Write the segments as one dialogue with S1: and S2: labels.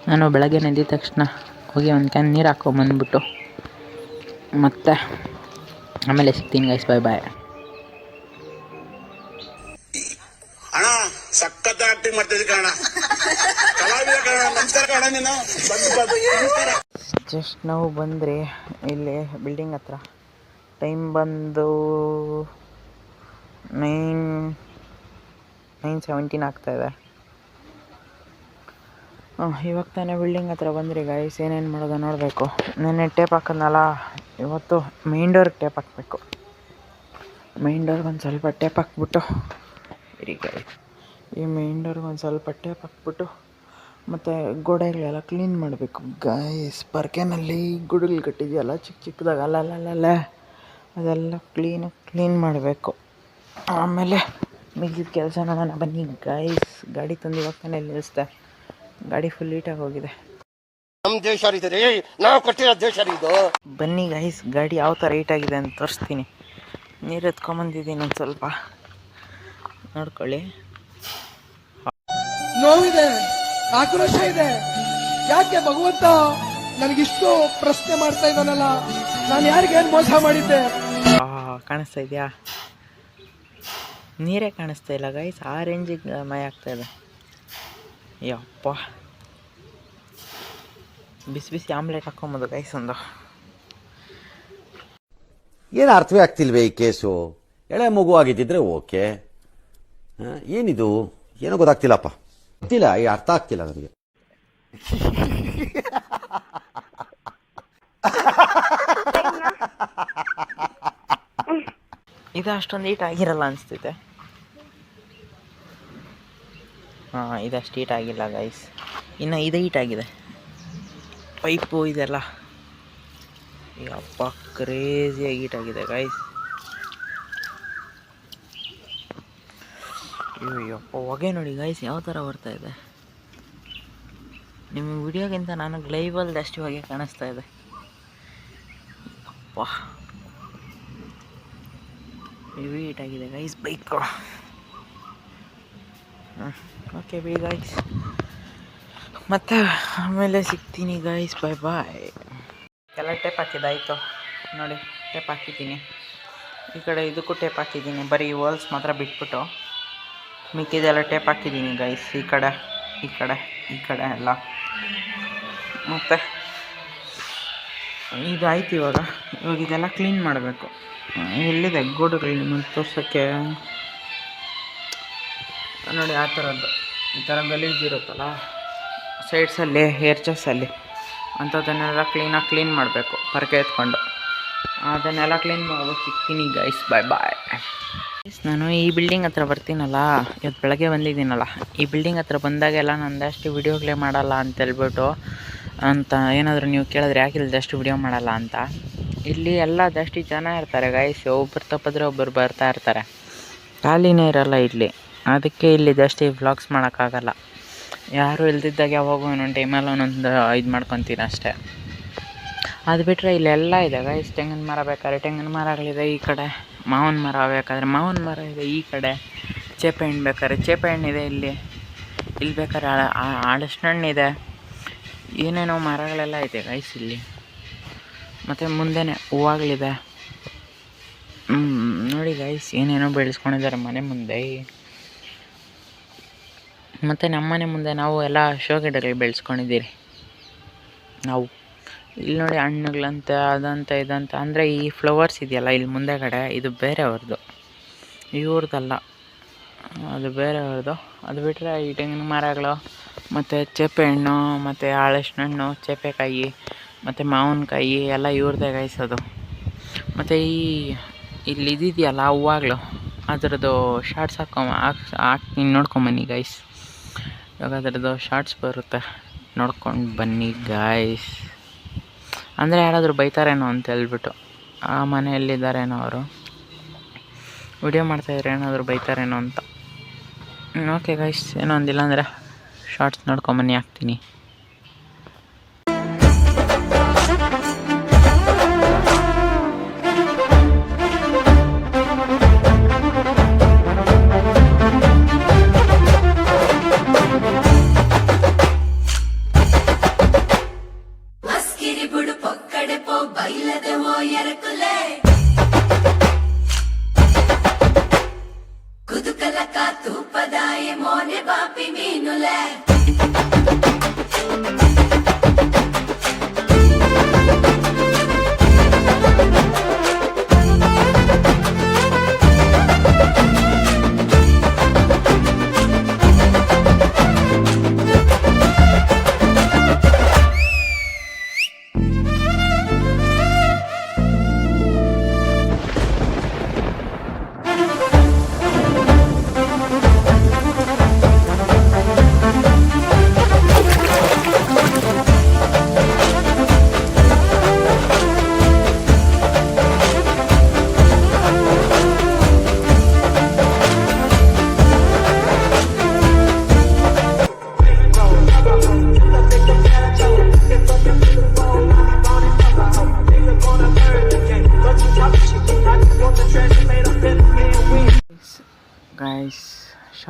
S1: ನಾನು ಬೆಳಗ್ಗೆ ಎದ್ದ ತಕ್ಷಣ ಹೋಗಿ ಒಂದು ಕ್ಯಾನ್ ನೀರು ಹಾಕೊಂಬಂದ್ಬಿಟ್ಟು ಮತ್ತೆ ಆಮೇಲೆ ಸಿಗ್ತೀನಿ ಗೈಸ್. ಬಾಯ್ ಬಾಯ್.
S2: ಅಣ್ಣ ಸಖತ್ ಆಕ್ಟಿಂಗ್ ಮಾಡ್ತಿದ್ದೆ ಕಣ. ನಮಸ್ಕಾರ ಕಣ. ನೀನು
S1: ಜಸ್ಟ್ ನಾವು ಬಂದರೆ ಇಲ್ಲಿ ಬಿಲ್ಡಿಂಗ್ ಹತ್ರ ಟೈಮ್ ಬಂದು 9:17 ಆಗ್ತಾಯಿದೆ. ಇವಾಗ ತಾನೇ ಬಿಲ್ಡಿಂಗ್ ಹತ್ರ ಬಂದ್ರಿ ಗೈಸ್. ಏನೇನು ಮಾಡೋದು ನೋಡಬೇಕು. ನೆನ್ನೆ ಟೇಪ್ ಹಾಕೋದ್ನಲ್ಲ, ಇವತ್ತು ಮೇನ್ ಡೋರ್ಗೆ ಟೇಪ್ ಹಾಕಬೇಕು. ಮೇನ್ ಡೋರ್ಗೆ ಒಂದು ಸ್ವಲ್ಪ ಟೇಪ್ ಹಾಕ್ಬಿಟ್ಟು ಈ ಮೇನ್ ಡೋರ್ಗೆ ಒಂದು ಸ್ವಲ್ಪ ಟೇಪ್ ಹಾಕ್ಬಿಟ್ಟು ಮತ್ತು ಗೋಡೆಗಳೆಲ್ಲ ಕ್ಲೀನ್ ಮಾಡಬೇಕು ಗೈಸ್. ಪರ್ಕೆನಲ್ಲಿ ಗುಡುಗಳು ಕಟ್ಟಿದೆಯಲ್ಲ ಚಿಕ್ಕ ಚಿಕ್ಕದಾಗ, ಅಲ್ಲಲ್ಲ ಅದೆಲ್ಲ ಕ್ಲೀನ್ ಮಾಡಬೇಕು. ಆಮೇಲೆ ಮಿಗಿದ ಕೆಲಸ ನೋಡೋಣ ಬನ್ನಿ ಗೈಸ್. ಗಾಡಿ ತಂದು ಇವಾಗ ತಾನೇ ನಿಲ್ಲಿಸ್ದೆ. ಗಾಡಿ ಫುಲ್ ಹೀಟಾಗಿ ಹೋಗಿದೆ.
S2: ನಮ್ಮ ದೇಶ ಇದೆ, ನಾವು ಕೊಟ್ಟಿರೋ ದೇಶ ಇದು.
S1: ಬನ್ನಿ ಗೈಸ್, ಗಾಡಿ ಯಾವ ಥರ ಹೀಟಾಗಿದೆ ಅಂತ ತೋರಿಸ್ತೀನಿ. ನೀರು ಎತ್ಕೊಂಬಂದಿದ್ದೀನಿ ಒಂದು ಸ್ವಲ್ಪ, ನೋಡ್ಕೊಳ್ಳಿ.
S3: ನೋವಿದೆ, ಆಕ್ರೋಶ ಇದೆ. ಯಾಕೆ ಭಗವಂತ ನನಗಿಷ್ಟು ಪ್ರಶ್ನೆ ಮಾಡ್ತಾ ಇದ್ದಾನಲ್ಲ, ನಾನು ಯಾರಿಗೇನು ಮೋಸ ಮಾಡಿದ್ದೆ?
S1: ಕಾಣಿಸ್ತಾ ಇದೆಯಾ? ನೀರೇ ಕಾಣಿಸ್ತಾ ಇಲ್ಲ ಗೈಸ್, ಆ ರೇಂಜಿಗೆ ಮೈ ಆಗ್ತಾ ಇದೆ. ಯಪ್ಪ, ಬಿಸಿ ಬಿಸಿ ಆಮ್ಲೆಟ್ ಹಾಕೊಂಬೋದು ಗೈಸ್ ಒಂದು.
S4: ಏನು ಅರ್ಥವೇ ಆಗ್ತಿಲ್ವೇ ಈ ಕೇಸು? ಎಳೆ ಮಗು ಆಗಿದ್ದಿದ್ರೆ ಓಕೆ, ಏನಿದು ಏನೋ ಗೊತ್ತಾಗ್ತಿಲ್ಲಪ್ಪ. ಗೊತ್ತಿಲ್ಲ, ಈ ಅರ್ಥ ಆಗ್ತಿಲ್ಲ ನನಗೆ.
S1: ಇದು ಅಷ್ಟೊಂದು ಹೀಟ್ ಆಗಿರಲ್ಲ ಅನಿಸ್ತೈತೆ. ಇದಷ್ಟು ಹೀಟ್ ಆಗಿಲ್ಲ ಗೈಸ್. ಇನ್ನು ಇದು ಹೀಟ್ ಆಗಿದೆ, ಪೈಪು ಇದೆಲ್ಲ. ಯಪ್ಪ, ಕ್ರೇಜಿಯಾಗಿ ಹೀಟ್ ಆಗಿದೆ ಗೈಸ್. ಯಪ್ಪ, ಹೊಗೆ ನೋಡಿ ಗೈಸ್ ಯಾವ ಥರ ಬರ್ತಾ ಇದೆ. ನಿಮ್ಮ ವಿಡಿಯೋಗಿಂತ ನನಗೆ ಲೈವಲ್ಲಿ ಅಷ್ಟು ಹೊಗೆ ಕಾಣಿಸ್ತಾ ಇದೆ. ಅಪ್ಪ, ಹೆವಿ ಹೀಟ್ ಆಗಿದೆ guys bike. Okay bye guys, ಮತ್ತೆ ಆಮೇಲೆ ಸಿಗ್ತೀನಿ ಗೈಸ್. ಬಾಯ್ ಬಾಯ್. ಎಲ್ಲ ಟೇಪ್ ಹಾಕಿದ್ದಾಯಿತು ನೋಡಿ, ಟೇಪ್ ಹಾಕಿದ್ದೀನಿ. ಈ ಕಡೆ ಇದಕ್ಕೂ ಟೇಪ್ ಹಾಕಿದ್ದೀನಿ, ಬರೀ ವಾಲ್ಸ್ ಮಾತ್ರ ಬಿಟ್ಬಿಟ್ಟು ಮಿಕ್ಕಿದೆಲ್ಲ ಟೇಪ್ ಹಾಕಿದ್ದೀನಿ ಗೈಸ್. ಈ ಕಡೆ ಎಲ್ಲ. ಮತ್ತು ಇದು ಆಯ್ತು. ಇವಾಗ ಇದೆಲ್ಲ ಕ್ಲೀನ್ ಮಾಡಬೇಕು. ಎಲ್ಲಿದೆ ಗೋಡುಗಳು ನಿಮಗೆ ತೋರ್ಸೋಕ್ಕೆ? ನೋಡಿ, ಆ ಥರದ್ದು ಈ ಥರ ಗಲೀಜಿರುತ್ತಲ್ಲ ಸೈಡ್ಸಲ್ಲಿ, ಹೇರ್ಚಸ್ಸಲ್ಲಿ, ಅಂಥದ್ದನ್ನೆಲ್ಲ ಕ್ಲೀನ್ ಮಾಡಬೇಕು ಪರಕೆ ಎತ್ಕೊಂಡು. ಅದನ್ನೆಲ್ಲ ಕ್ಲೀನ್ ಮಾಡೋದು ಸಿಗ್ತೀನಿ ಗೈಸ್. ಬಾಯ್ ಬಾಯ್. ನಾನು ಈ ಬಿಲ್ಡಿಂಗ್ ಹತ್ರ ಬರ್ತೀನಲ್ಲ, ಇವತ್ತು ಬೆಳಗ್ಗೆ ಬಂದಿದ್ದೀನಲ್ಲ, ಈ ಬಿಲ್ಡಿಂಗ್ ಹತ್ರ ಬಂದಾಗೆಲ್ಲ ನಂದಷ್ಟು ವೀಡಿಯೋಗಳೇ ಮಾಡಲ್ಲ ಅಂತೇಳ್ಬಿಟ್ಟು ಅಂತ ಏನಾದರೂ ನೀವು ಕೇಳಿದ್ರೆ ಯಾಕೆ ಇಲ್ದಷ್ಟು ವೀಡಿಯೋ ಮಾಡಲ್ಲ ಅಂತ. ಇಲ್ಲಿ ಎಲ್ಲ ಜಾಸ್ತಿ ಜನ ಇರ್ತಾರೆ ಗೈಸ್, ಒಬ್ಬರು ತಪ್ಪಿದ್ರೆ ಒಬ್ಬರು ಬರ್ತಾ ಇರ್ತಾರೆ, ಖಾಲಿನೇ ಇರೋಲ್ಲ ಇಲ್ಲಿ. ಅದಕ್ಕೆ ಇಲ್ಲಿ ಜಾಸ್ತಿ ವ್ಲಾಗ್ಸ್ ಮಾಡೋಕ್ಕಾಗಲ್ಲ. ಯಾರೂ ಇಲ್ದಿದ್ದಾಗ ಯಾವಾಗ ಒಂದೊಂದು ಟೈಮಲ್ಲಿ ಒಂದೊಂದು ಇದು ಮಾಡ್ಕೊತೀನಿ ಅಷ್ಟೇ. ಅದು ಬಿಟ್ಟರೆ ಇಲ್ಲೆಲ್ಲ ಇದೆ ಗೈಸ್. ತೆಂಗಿನ ಮರ ಬೇಕಾದ್ರೆ ತೆಂಗಿನ ಮರಗಳಿದೆ, ಈ ಕಡೆ ಮಾವಿನ ಮರ ಬೇಕಾದ್ರೆ ಮಾವಿನ ಮರ ಇದೆ, ಈ ಕಡೆ ಚೇಪೆ ಹಣ್ಣು ಬೇಕಾದ್ರೆ ಚೇಪೆ ಹಣ್ಣಿದೆ, ಇಲ್ಲಿ ಬೇಕಾದ್ರೆ ಹಲಸಿನ ಹಣ್ಣಿದೆ, ಏನೇನೋ ಮರಗಳೆಲ್ಲ ಇದೆ ಗೈಸ್ ಇಲ್ಲಿ. ಮತ್ತು ಮುಂದೆನೇ ಹೂವಾಗಳಿದೆ ನೋಡಿ ಗೈಸ್, ಏನೇನೋ ಬೆಳೆಸ್ಕೊಂಡಿದ್ದಾರೆ ಮನೆ ಮುಂದೆ. ಮತ್ತು ನಮ್ಮ ಮನೆ ಮುಂದೆ ನಾವು ಎಲ್ಲ ಶೋ ಗಿಡಗಳು ಬೆಳೆಸ್ಕೊಂಡಿದ್ದೀರಿ ನಾವು. ಇಲ್ಲಿ ನೋಡಿ, ಹಣ್ಣುಗಳಂತೆ ಅದಂತೆ ಇದಂತೆ. ಅಂದರೆ ಈ ಫ್ಲವರ್ಸ್ ಇದೆಯಲ್ಲ ಇಲ್ಲಿ ಮುಂದೆಗಡೆ, ಇದು ಬೇರೆಯವ್ರದ್ದು, ಇವ್ರದ್ದಲ್ಲ, ಅದು ಬೇರೆಯವ್ರದ್ದು. ಅದು ಬಿಟ್ಟರೆ ಈ ತೆಂಗಿನ ಮರಗಳು ಮತ್ತು ಚೇಪೆ ಹಣ್ಣು ಮತ್ತು ಹಲಸಿನ ಹಣ್ಣು, ಚೇಪೆಕಾಯಿ ಮತ್ತು ಮಾವಿನಕಾಯಿ ಎಲ್ಲ ಇವ್ರದ್ದೇ ಗಾಯಿಸೋದು. ಮತ್ತು ಇಲ್ಲಿ ಇದಿದೆಯಲ್ಲ ಹೂವಾಗಳು, ಅದರದ್ದು ಶಾರ್ಟ್ಸ್ ಹಾಕ್ತೀನಿ, ನೋಡ್ಕೊಂಬನ್ನಿ ಗೈಸ್. ಇವಾಗ ಅದರದ್ದು ಶಾರ್ಟ್ಸ್ ಬರುತ್ತೆ, ನೋಡ್ಕೊಂಡು ಬನ್ನಿ ಗಾಯ್ಸ್. ಅಂದರೆ ಯಾರಾದರೂ ಬೈತಾರೇನೋ ಅಂತ ಹೇಳ್ಬಿಟ್ಟು, ಆ ಮನೆಯಲ್ಲಿದ್ದಾರೇನೋ ಅವರು, ವಿಡಿಯೋ ಮಾಡ್ತಾಯಿದ್ರೆ ಏನಾದರೂ ಬೈತಾರೇನೋ ಅಂತ. ಓಕೆ ಗೈಸ್, ಏನೋ ಒಂದಿಲ್ಲ ಅಂದರೆ ಶಾರ್ಟ್ಸ್ ನೋಡ್ಕೊಂಬನ್ನಿ, ಹಾಕ್ತೀನಿ.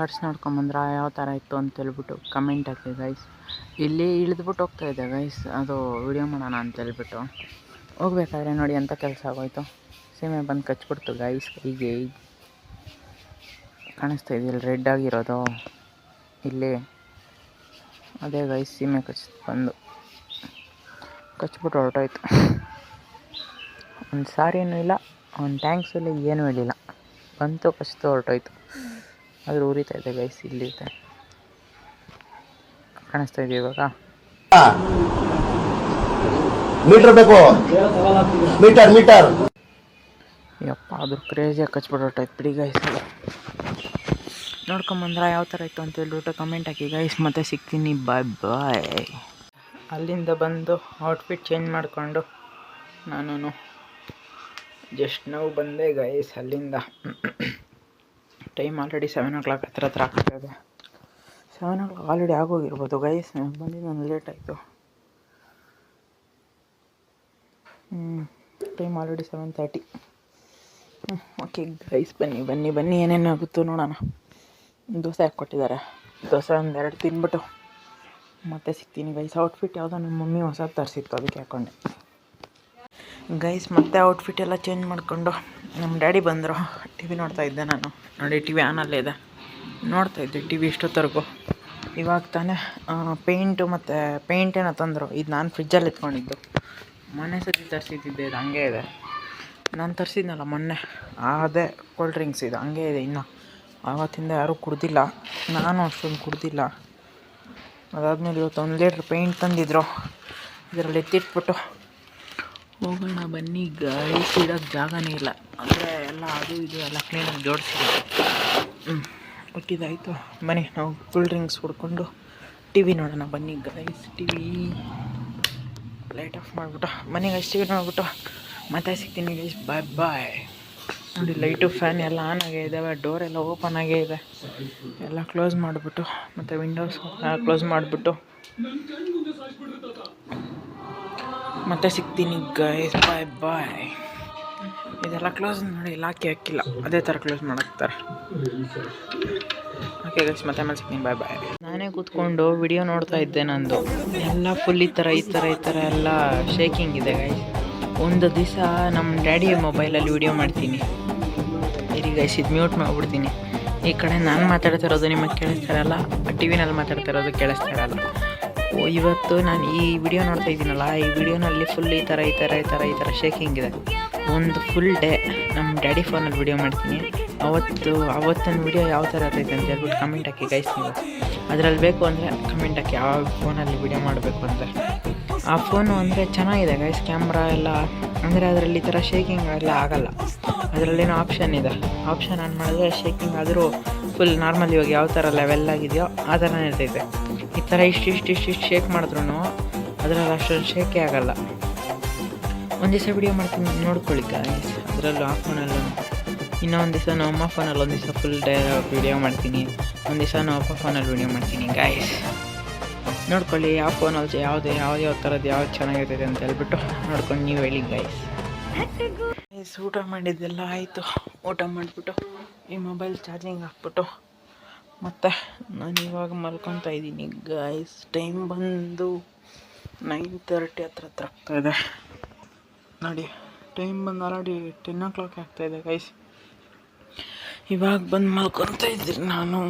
S1: ಶಾರ್ಟ್ಸ್ ನೋಡ್ಕೊಂಬಂದ್ರೆ ಯಾವ ಥರ ಇತ್ತು ಅಂತೇಳ್ಬಿಟ್ಟು ಕಮೆಂಟ್ ಹಾಕಿ ಗೈಸ್. ಇಲ್ಲಿ ಇಳಿದ್ಬಿಟ್ಟು ಹೋಗ್ತಾಯಿದ್ದೆ ಗೈಸ್, ಅದು ವಿಡಿಯೋ ಮಾಡೋಣ ಅಂತೇಳ್ಬಿಟ್ಟು. ಹೋಗ್ಬೇಕಾದ್ರೆ ನೋಡಿ ಎಂಥ ಕೆಲಸ ಆಗೋಯ್ತು, ಸೀಮೆ ಬಂದು ಕಚ್ಬಿಡ್ತು ಗೈಸ್ ಕೈಗೆ. ಕಾಣಿಸ್ತಾ ಇದೆಯಲ್ಲ ರೆಡ್ ಆಗಿರೋದು ಇಲ್ಲಿ, ಅದೇ ಗೈಸ್ ಸೀಮೆ ಬಂದು ಕಚ್ಬಿಟ್ಟು ಹೊರಟೋಯ್ತು. ಒಂದು ಸಾರಿನೂ ಇಲ್ಲ, ಒಂದು ಟ್ಯಾಂಕ್ಸು ಇಲ್ಲ, ಏನೂ ಹೇಳಿಲ್ಲ, ಬಂತು ಕಚ್ತು ಹೊರಟೋಯ್ತು. ಆದರೂ ಉರಿತಾ ಇದೆ ಗೈಸ್, ಇಲ್ಲಿದೆ ಕಾಣಿಸ್ತಾ ಇದೆ ಇವಾಗ.
S2: ಮೀಟರ್ ಬೇಕು, ಮೀಟರ್
S1: ಯಪ್ಪ ಅದ್ರ ಕ್ರೇಜಿಯಾಗಿ ಕಚ್ಬಿಟ್ಟು ಹೊರಟೋಯ್ತು ಬಿಡಿ ಗೈಸ್. ನೋಡ್ಕೊಂಬಂದ್ರೆ ಯಾವ ಥರ ಇತ್ತು ಅಂತ ಹೇಳ್ಬಿಟ್ಟು ಕಮೆಂಟ್ ಹಾಕಿ ಗೈಸ್. ಮತ್ತೆ ಸಿಗ್ತೀನಿ, ಬಾಯ್ ಬಾಯ್. ಅಲ್ಲಿಂದ ಬಂದು ಔಟ್ಫಿಟ್ ಚೇಂಜ್ ಮಾಡಿಕೊಂಡು ನಾನು ಜಸ್ಟ್ ನಾವು ಬಂದೆ ಗೈಸ್ ಅಲ್ಲಿಂದ. ಟೈಮ್ ಆಲ್ರೆಡಿ 7 o'clock ಹತ್ರ ಆಗ್ತಾಯಿದೆ. 7 o'clock ಆಲ್ರೆಡಿ ಆಗೋಗಿರ್ಬೋದು ಗೈಸ್, ಬಂದಿದ್ದು ನಾನು ಲೇಟ್ ಆಯಿತು. Time already 7:30. ಓಕೆ ಗೈಸ್, ಬನ್ನಿ ಏನೇನಾಗುತ್ತೋ ನೋಡೋಣ. ದೋಸೆ ಹಾಕ್ಕೊಟ್ಟಿದ್ದಾರೆ, ದೋಸೆ ಒಂದೆರಡು ತಿಂದ್ಬಿಟ್ಟು ಮತ್ತೆ ಸಿಗ್ತೀನಿ ಗೈಸ್. ಔಟ್ಫಿಟ್ ಯಾವುದೋ ನಮ್ಮ ಮಮ್ಮಿ ಹೊಸದು ತರಿಸಿತ್ತು, ಅದಕ್ಕೆ ಹಾಕ್ಕೊಂಡೆ ಗೈಸ್. ಮತ್ತೆ ಔಟ್ಫಿಟ್ ಎಲ್ಲ ಚೇಂಜ್ ಮಾಡಿಕೊಂಡು ನಮ್ಮ ಡ್ಯಾಡಿ ಬಂದರು. ಟಿ ವಿ ನೋಡ್ತಾಯಿದ್ದೆ ನಾನು. ನೋಡಿ ಟಿ ವಿ ಆನಲ್ಲೇ ಇದೆ, ನೋಡ್ತಾಯಿದ್ದೆ ಟಿ ವಿ ಇಷ್ಟೊತ್ತವರೆಗೂ. ಇವಾಗ ತಾನೇ ಪೇಂಟೇನೋ ತಂದರು. ಇದು ನಾನು ಫ್ರಿಜ್ಜಲ್ಲಿ ಎತ್ಕೊಂಡಿದ್ದು, ಮೊನ್ನೆ ಸತಿ ತರಿಸಿದ್ದಿದ್ದೆ, ಇದು ಹಂಗೆ ಇದೆ. ನಾನು ತರಿಸಿದ್ನಲ್ಲ ಮೊನ್ನೆ, ಅದೇ ಕೋಲ್ಡ್ ಡ್ರಿಂಕ್ಸ್ ಇದು ಹಂಗೆ ಇದೆ ಇನ್ನು. ಆವತ್ತಿಂದ ಯಾರೂ ಕುಡ್ದಿಲ್ಲ, ನಾನು ಅಷ್ಟೊಂದು ಕುಡ್ದಿಲ್ಲ. ಅದಾದಮೇಲೆ ಇವತ್ತು 1 ಲೀಟ್ರ್ ಪೇಂಟ್ ತಂದಿದ್ರು, ಇದರಲ್ಲಿ ಎತ್ತಿಟ್ಬಿಟ್ಟು ಹೋಗೋಣ ಬನ್ನಿ ಗೈಸ್. ಇಡೋಕ್ಕೆ ಜಾಗನೇ ಇಲ್ಲ, ಅಂದರೆ ಎಲ್ಲ ಅದು ಇದು ಎಲ್ಲ ಕ್ಲೀನಾಗಿ ಜೋಡಿಸಿದೆ. ಒಟ್ಟಿದಾಯಿತು, ಬನ್ನಿ ನಾವು ಕೂಲ್ ಡ್ರಿಂಕ್ಸ್ ಕುಡ್ಕೊಂಡು ಟಿ ವಿ ನೋಡೋಣ ಬನ್ನಿ guys. T V light off ಮಾಡಿಬಿಟ್ಟು ಬನ್ನಿ ಗೈಸ್, ಟಿ ವಿ ನೋಡ್ಬಿಟ್ಟು ಮತ್ತೆ ಸಿಗ್ತೀನಿ ಗೈಸ್, ಬಾಯ್ ಬಾಯ್. ನೋಡಿ ಲೈಟು ಫ್ಯಾನ್ ಎಲ್ಲ ಆನ್ ಆಗೇ ಇದ್ದಾವೆ, ಡೋರ್ ಎಲ್ಲ ಓಪನ್ ಆಗೇ ಇದೆ. ಎಲ್ಲ ಕ್ಲೋಸ್ ಮಾಡಿಬಿಟ್ಟು ಮತ್ತು ವಿಂಡೋಸ್ ಕ್ಲೋಸ್ ಮಾಡಿಬಿಟ್ಟು ಮತ್ತೆ ಸಿಗ್ತೀನಿ ಗೈಸ್, ಬಾಯ್ ಬಾಯ್. ಇದೆಲ್ಲ ಕ್ಲೋಸ್ ನೋಡಿ, ಲಾಕಿ ಹಾಕಿಲ್ಲ, ಅದೇ ಥರ ಕ್ಲೋಸ್ ಮಾಡಾಕ್ತಾರೆ. ಓಕೆ ಗೈಸ್, ಮತ್ತೆ ಆಮೇಲೆ ಸಿಗ್ತೀನಿ, ಬಾಯ್ ಬಾಯ್. ನಾನೇ ಕೂತ್ಕೊಂಡು ವಿಡಿಯೋ ನೋಡ್ತಾ ಇದ್ದೆ, ನಂದು ಎಲ್ಲ ಫುಲ್ ಈ ಥರ ಎಲ್ಲ ಶೇಕಿಂಗ್ ಇದೆ ಗೈಸ್. ಒಂದು ದಿವಸ ನಮ್ಮ ಡ್ಯಾಡಿ ಮೊಬೈಲಲ್ಲಿ ವಿಡಿಯೋ ಮಾಡ್ತೀನಿ ಇರಿ ಗೈಸ್. ಇದು ಮ್ಯೂಟ್ ಮಾಡಿಬಿಡ್ತೀನಿ. ಈ ಕಡೆ ನಾನು ಮಾತಾಡ್ತಾ ಇರೋದು ನಿಮಗೆ ಕೇಳಿಸ್ತಾ ಇರಲ್ಲ, ಟಿ ವಿನಲ್ಲಿ ಮಾತಾಡ್ತಾ ಇರೋದು ಕೇಳಿಸ್ತಾ ಇರಲ್ಲ. ಇವತ್ತು ನಾನು ಈ ವಿಡಿಯೋ ನೋಡ್ತಾ ಇದ್ದೀನಲ್ಲ, ಈ ವಿಡಿಯೋನಲ್ಲಿ ಫುಲ್ ಈ ಥರ ಶೇಕಿಂಗ್ ಇದೆ. ಒಂದು ಫುಲ್ ಡೇ ನಮ್ಮ ಡ್ಯಾಡಿ ಫೋನಲ್ಲಿ ವಿಡಿಯೋ ಮಾಡ್ತೀನಿ. ಅವತ್ತಿನ ವಿಡಿಯೋ ಯಾವ ಥರ ಇರ್ತೈತೆ ಅಂತ ಹೇಳ್ಬಿಟ್ಟು ಕಮೆಂಟ್ ಹಾಕಿ ಗೈಸ್. ನೀವು ಅದರಲ್ಲಿ ಬೇಕು ಅಂದರೆ ಕಮೆಂಟ್ ಹಾಕಿ ಯಾವ ಫೋನಲ್ಲಿ ವಿಡಿಯೋ ಮಾಡಬೇಕು ಅಂತ. ಆ ಫೋನು ಅಂದರೆ ಚೆನ್ನಾಗಿದೆ ಗೈಸ್, ಕ್ಯಾಮ್ರಾ ಎಲ್ಲ, ಅಂದರೆ ಅದರಲ್ಲಿ ಈ ಥರ ಶೇಕಿಂಗ್ ಎಲ್ಲ ಆಗೋಲ್ಲ. ಅದರಲ್ಲೇನೋ ಆಪ್ಷನ್ ಇದೆ, ಆಪ್ಷನ್ ಆನ್ ಮಾಡಿದ್ರೆ ಶೇಕಿಂಗ್ ಆದರೂ ಫುಲ್ ನಾರ್ಮಲ್ ಇವಾಗ ಯಾವ ಥರ ಲೆವೆಲ್ ಆಗಿದೆಯೋ ಆ ಥರನೇ ಇರ್ತೈತೆ. ಈ ಥರ ಇಷ್ಟು ಶೇಕ್ ಮಾಡಿದ್ರು ಅದರಲ್ಲಿ ಅಷ್ಟೊಂದು ಶೇಕೇ ಆಗೋಲ್ಲ. ಒಂದು ದಿವಸ ವಿಡಿಯೋ ಮಾಡ್ತೀನಿ ನೋಡ್ಕೊಳ್ಳಿ ಗೈಸ್, ಅದರಲ್ಲೂ ಆ ಫೋನಲ್ಲೂ. ಇನ್ನೊಂದು ದಿವಸ ನಮ್ಮ ಅಮ್ಮ ಫೋನಲ್ಲಿ ಒಂದು ದಿವಸ ಫುಲ್ ಡೇ ವಿಡಿಯೋ ಮಾಡ್ತೀನಿ, ಒಂದು ದಿವಸ ನಮ್ಮ ಅಪ್ಪ ಫೋನಲ್ಲಿ ವಿಡಿಯೋ ಮಾಡ್ತೀನಿ ಗೈಸ್. ನೋಡ್ಕೊಳ್ಳಿ ಯಾವ ಫೋನಲ್ಲಿ ಯಾವ ಥರದ್ದು ಯಾವ್ದು ಚೆನ್ನಾಗಿರ್ತೈತೆ ಅಂತ ಹೇಳ್ಬಿಟ್ಟು ನೋಡ್ಕೊಂಡು ನೀವು ಹೇಳಿ ಗೈಸ್. ಊಟ ಮಾಡಿದ್ದೆಲ್ಲ ಆಯಿತು. ಊಟ ಮಾಡಿಬಿಟ್ಟು ಈ ಮೊಬೈಲ್ ಚಾರ್ಜಿಂಗ್ ಹಾಕ್ಬಿಟ್ಟು ಮತ್ತು ನಾನು ಇವಾಗ ಮಲ್ಕೊತಾ ಇದ್ದೀನಿ ಗೈಸ್. ಟೈಮ್ ಬಂದು 9:30 ಹತ್ರ ಆಗ್ತಾಯಿದೆ ನೋಡಿ. ಟೈಮ್ ಬಂದು ಆಲ್ರೆಡಿ 10 o'clock ಆಗ್ತಾಯಿದೆ ಗೈಸ್. ಇವಾಗ ಬಂದು ಮಲ್ಕೊತಾ ಇದ್ದೀನಿ ನಾನು.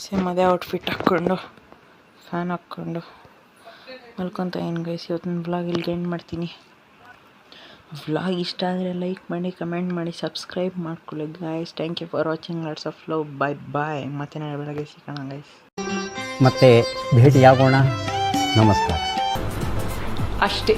S1: ಸೇಮ್ ಅದೇ ಔಟ್ಫಿಟ್ ಹಾಕ್ಕೊಂಡು ಫ್ಯಾನ್ ಹಾಕ್ಕೊಂಡು ಮಲ್ಕೊತಾ ಇದ್ದೀನಿ ಗೈಸ್. ಇವತ್ತಿನ ವ್ಲಾಗ್ ಇಲ್ಲಿಗೆ ಎಂಡ್ ಮಾಡ್ತೀನಿ. ವ್ಲಾಗ್ ಇಷ್ಟ ಆದರೆ ಲೈಕ್ ಮಾಡಿ, ಕಮೆಂಟ್ ಮಾಡಿ, ಸಬ್ಸ್ಕ್ರೈಬ್ ಮಾಡ್ಕೊಳ್ಳಿ guys. Thank you for watching. Lots of love. Bye bye. ಮತ್ತೆ ನಾಳೆ ಬೆಳಗ್ಗೆ ಸಿಗೋಣ ಗೈಸ್.
S5: ಮತ್ತೆ ಭೇಟಿಯಾಗೋಣ. ನಮಸ್ಕಾರ.
S1: ಅಷ್ಟೇ.